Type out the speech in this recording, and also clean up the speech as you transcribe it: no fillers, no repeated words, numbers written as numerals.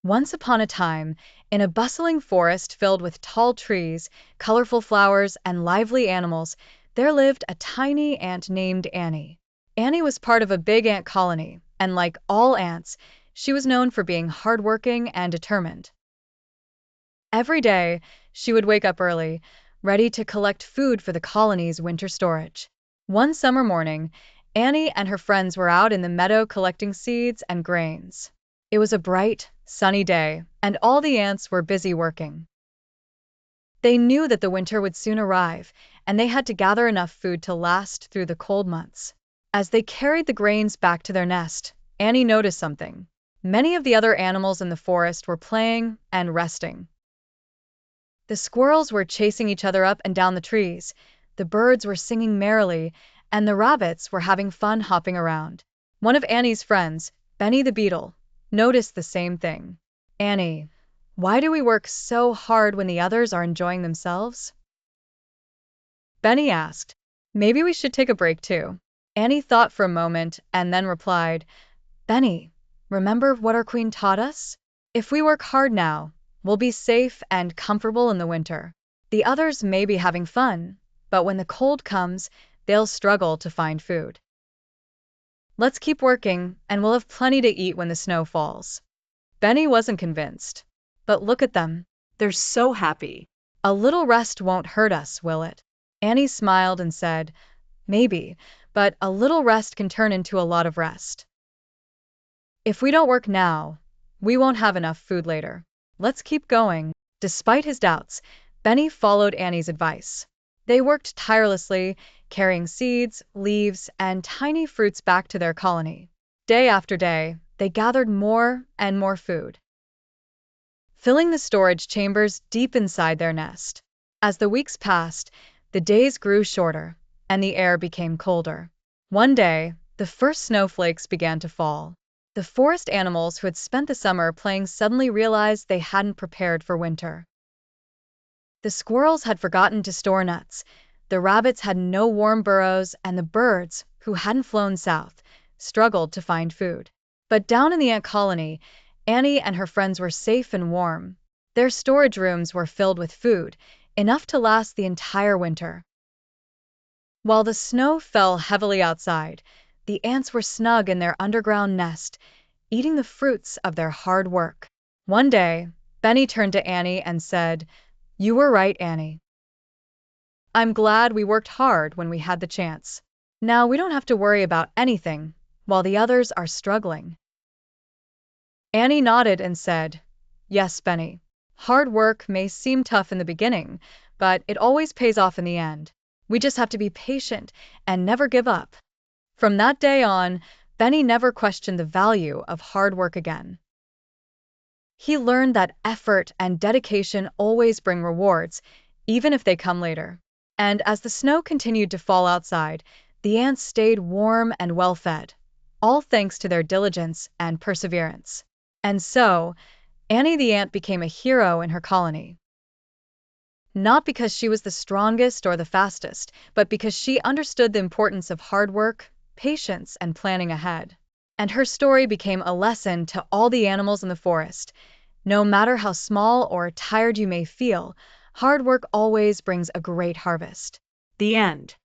Once upon a time, in a bustling forest filled with tall trees, colorful flowers, and lively animals, there lived a tiny ant named Annie. Annie was part of a big ant colony, and like all ants, she was known for being hardworking and determined. Every day, she would wake up early, ready to collect food for the colony's winter storage. One summer morning, Annie and her friends were out in the meadow collecting seeds and grains. It was a bright, sunny day, and all the ants were busy working. They knew that the winter would soon arrive, and they had to gather enough food to last through the cold months. As they carried the grains back to their nest, Annie noticed something. Many of the other animals in the forest were playing and resting. The squirrels were chasing each other up and down the trees, the birds were singing merrily, and the rabbits were having fun hopping around. One of Annie's friends, Benny the beetle, noticed the same thing. "Annie, why do we work so hard when the others are enjoying themselves?" Benny asked. "Maybe we should take a break too." Annie thought for a moment and then replied, "Benny, remember what our queen taught us? If we work hard now, we'll be safe and comfortable in the winter. The others may be having fun, but when the cold comes, they'll struggle to find food. Let's keep working, and we'll have plenty to eat when the snow falls." Benny wasn't convinced. "But look at them. They're so happy. A little rest won't hurt us, will it?" Annie smiled and said, "Maybe, but a little rest can turn into a lot of rest. If we don't work now, we won't have enough food later. Let's keep going." Despite his doubts, Benny followed Annie's advice. They worked tirelessly, carrying seeds, leaves, and tiny fruits back to their colony. Day after day, they gathered more and more food, filling the storage chambers deep inside their nest. As the weeks passed, the days grew shorter, and the air became colder. One day, the first snowflakes began to fall. The forest animals who had spent the summer playing suddenly realized they hadn't prepared for winter. The squirrels had forgotten to store nuts, the rabbits had no warm burrows, and the birds, who hadn't flown south, struggled to find food. But down in the ant colony, Annie and her friends were safe and warm. Their storage rooms were filled with food, enough to last the entire winter. While the snow fell heavily outside, the ants were snug in their underground nest, eating the fruits of their hard work. One day, Benny turned to Annie and said, "You were right, Annie. I'm glad we worked hard when we had the chance. Now we don't have to worry about anything while the others are struggling." Annie nodded and said, "Yes, Benny. Hard work may seem tough in the beginning, but it always pays off in the end. We just have to be patient and never give up." From that day on, Benny never questioned the value of hard work again. He learned that effort and dedication always bring rewards, even if they come later. And as the snow continued to fall outside, the ants stayed warm and well-fed, all thanks to their diligence and perseverance. And so, Annie the ant became a hero in her colony. Not because she was the strongest or the fastest, but because she understood the importance of hard work, patience, and planning ahead. And her story became a lesson to all the animals in the forest. No matter how small or tired you may feel, hard work always brings a great harvest. The end.